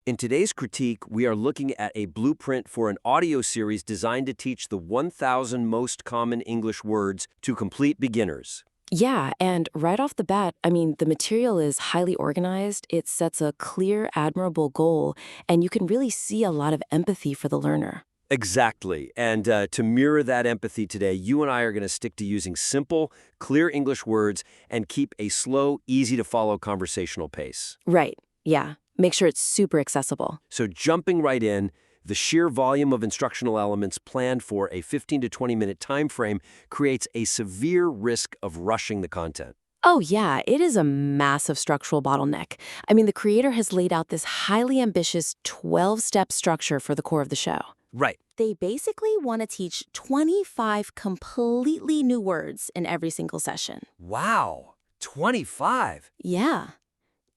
In today's critique, we are looking at a blueprint for an audio series designed to teach the 1,000 most common English words to complete beginners. Yeah, and right off the bat, the material is highly organized, it sets a clear, admirable goal, and you can really see a lot of empathy for the learner. Exactly. And to mirror that empathy today, you and I are going to stick to using simple, clear English words and keep a slow, easy to follow conversational pace. Right, yeah. Make sure it's super accessible. So jumping right in, the sheer volume of instructional elements planned for a 15 to 20 minute time frame creates a severe risk of rushing the content. Oh, yeah, it is a massive structural bottleneck. The creator has laid out this highly ambitious 12-step structure for the core of the show. Right. They basically want to teach 25 completely new words in every single session. Wow, 25. Yeah.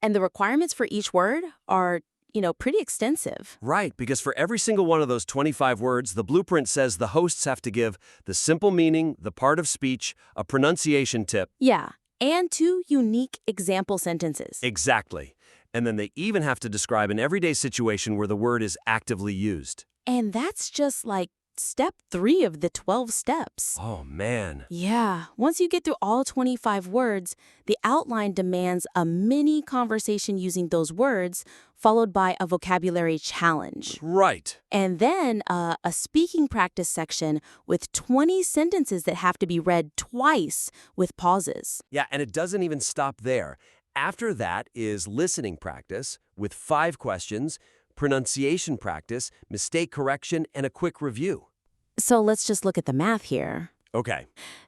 And the requirements for each word are, pretty extensive. Right, because for every single one of those 25 words, the blueprint says the hosts have to give the simple meaning, the part of speech, a pronunciation tip. Yeah, and 2 unique example sentences. Exactly. And then they even have to describe an everyday situation where the word is actively used. And that's just like step 3 of the 12 steps. Oh, man. Yeah, once you get through all 25 words, the outline demands a mini conversation using those words, followed by a vocabulary challenge. Right. And then a speaking practice section with 20 sentences that have to be read twice with pauses. Yeah, and it doesn't even stop there. After that is listening practice with 5 questions, pronunciation practice, mistake correction, and a quick review. So let's just look at the math here. Okay.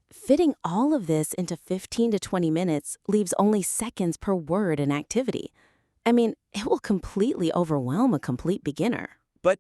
Fitting all of this into 15 to 20 minutes leaves only seconds per word and activity. It will completely overwhelm a complete beginner. But,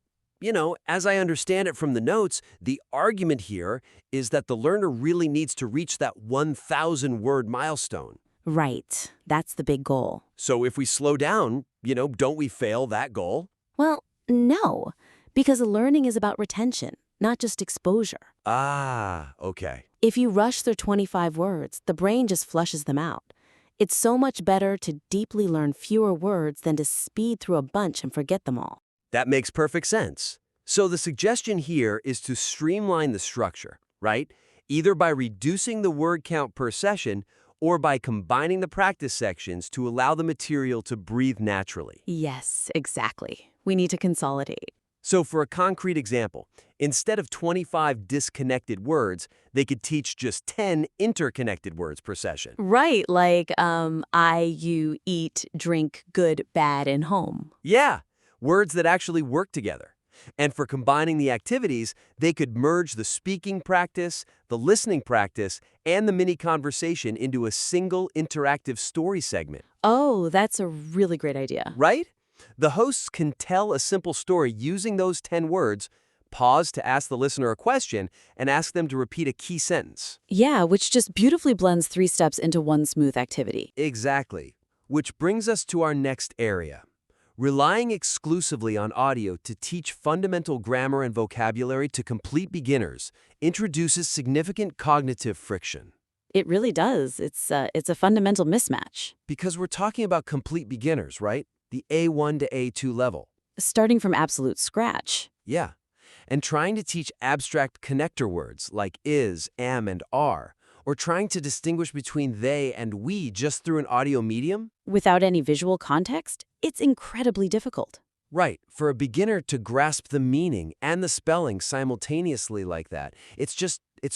as I understand it from the notes, the argument here is that the learner really needs to reach that 1,000-word milestone. Right. That's the big goal. So if we slow down, don't we fail that goal? Well, no, because learning is about retention, not just exposure. Ah, okay. If you rush through 25 words, the brain just flushes them out. It's so much better to deeply learn fewer words than to speed through a bunch and forget them all. That makes perfect sense. So the suggestion here is to streamline the structure, right? Either by reducing the word count per session or by combining the practice sections to allow the material to breathe naturally. Yes, exactly. We need to consolidate. So for a concrete example, instead of 25 disconnected words, they could teach just 10 interconnected words per session. Right, like I, you, eat, drink, good, bad, and home. Yeah, words that actually work together. And for combining the activities, they could merge the speaking practice, the listening practice, and the mini conversation into a single interactive story segment. Oh, that's a really great idea. Right? The hosts can tell a simple story using those 10 words, pause to ask the listener a question, and ask them to repeat a key sentence. Yeah, which just beautifully blends 3 steps into one smooth activity. Exactly. Which brings us to our next area. Relying exclusively on audio to teach fundamental grammar and vocabulary to complete beginners introduces significant cognitive friction. It really does. It's a fundamental mismatch. Because we're talking about complete beginners, right? The A1 to A2 level. Starting from absolute scratch. Yeah. And trying to teach abstract connector words like is, am, and are, or trying to distinguish between they and we just through an audio medium? Without any visual context, it's incredibly difficult. Right. For a beginner to grasp the meaning and the spelling simultaneously like that, it's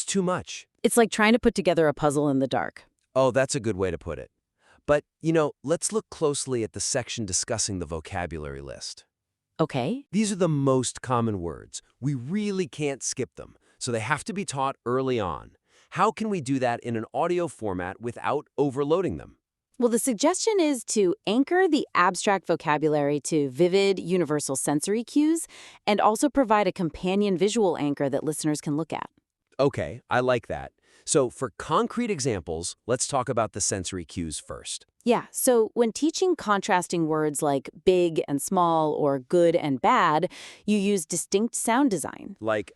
too much. It's like trying to put together a puzzle in the dark. Oh, that's a good way to put it. But, let's look closely at the section discussing the vocabulary list. Okay. These are the most common words. We really can't skip them, so they have to be taught early on. How can we do that in an audio format without overloading them? Well, the suggestion is to anchor the abstract vocabulary to vivid, universal sensory cues and also provide a companion visual anchor that listeners can look at. Okay, I like that. So for concrete examples, let's talk about the sensory cues first. Yeah, so when teaching contrasting words like big and small or good and bad, you use distinct sound design. Like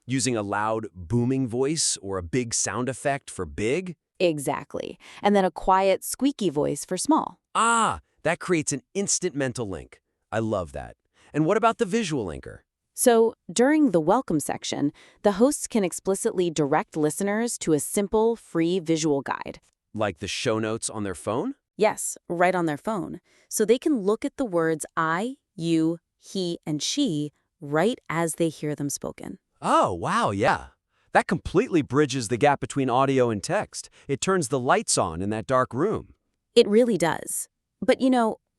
using a loud booming voice or a big sound effect for big? Exactly. And then a quiet, squeaky voice for small. Ah, that creates an instant mental link. I love that. And what about the visual anchor? So, during the welcome section, the hosts can explicitly direct listeners to a simple, free visual guide. Like the show notes on their phone? Yes, right on their phone. So they can look at the words I, you, he, and she right as they hear them spoken. Oh, wow, yeah. That completely bridges the gap between audio and text. It turns the lights on in that dark room. It really does. But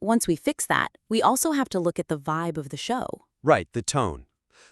once we fix that, we also have to look at the vibe of the show. Right, the tone.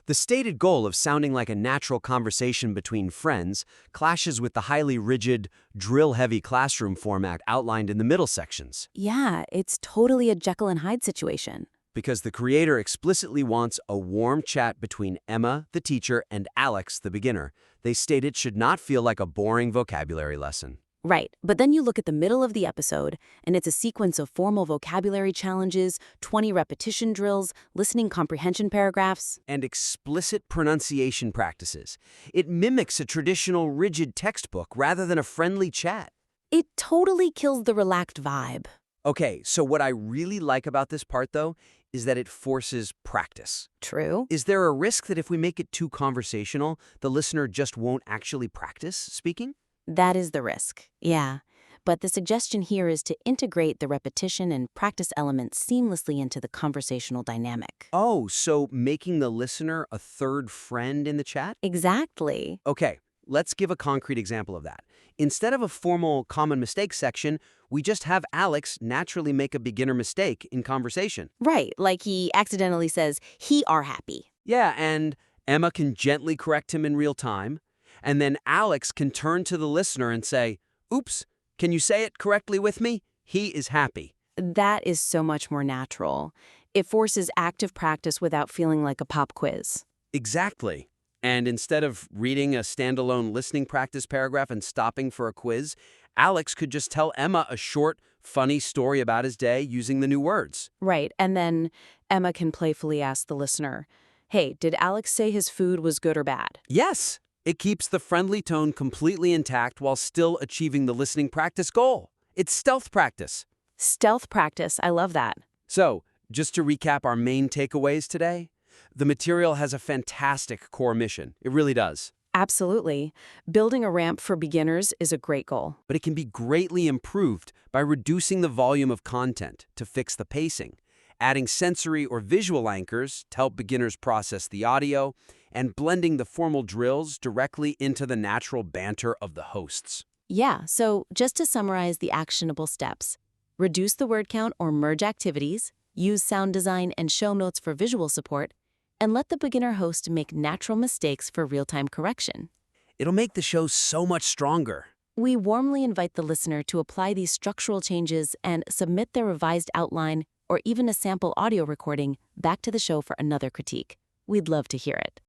The stated goal of sounding like a natural conversation between friends clashes with the highly rigid, drill-heavy classroom format outlined in the middle sections. Yeah, it's totally a Jekyll and Hyde situation. Because the creator explicitly wants a warm chat between Emma, the teacher, and Alex, the beginner. They state it should not feel like a boring vocabulary lesson. Right, but then you look at the middle of the episode, and it's a sequence of formal vocabulary challenges, 20 repetition drills, listening comprehension paragraphs. And explicit pronunciation practices. It mimics a traditional rigid textbook rather than a friendly chat. It totally kills the relaxed vibe. Okay, so what I really like about this part, though, is that it forces practice. True. Is there a risk that if we make it too conversational, the listener just won't actually practice speaking? That is the risk, yeah. But the suggestion here is to integrate the repetition and practice elements seamlessly into the conversational dynamic. Oh, so making the listener a third friend in the chat? Exactly. Okay, let's give a concrete example of that. Instead of a formal common mistakes section, we just have Alex naturally make a beginner mistake in conversation. Right, like he accidentally says, he are happy. Yeah, and Emma can gently correct him in real time. And then Alex can turn to the listener and say, "Oops, can you say it correctly with me? He is happy." That is so much more natural. It forces active practice without feeling like a pop quiz. Exactly. And instead of reading a standalone listening practice paragraph and stopping for a quiz, Alex could just tell Emma a short, funny story about his day using the new words. Right, and then Emma can playfully ask the listener, hey, did Alex say his food was good or bad? Yes, it keeps the friendly tone completely intact while still achieving the listening practice goal. It's stealth practice. Stealth practice, I love that. So, just to recap our main takeaways today, the material has a fantastic core mission. It really does. Absolutely. Building a ramp for beginners is a great goal. But it can be greatly improved by reducing the volume of content to fix the pacing, adding sensory or visual anchors to help beginners process the audio, and blending the formal drills directly into the natural banter of the hosts. Yeah, so just to summarize the actionable steps, reduce the word count or merge activities, use sound design and show notes for visual support, and let the beginner host make natural mistakes for real-time correction. It'll make the show so much stronger. We warmly invite the listener to apply these structural changes and submit their revised outline or even a sample audio recording back to the show for another critique. We'd love to hear it.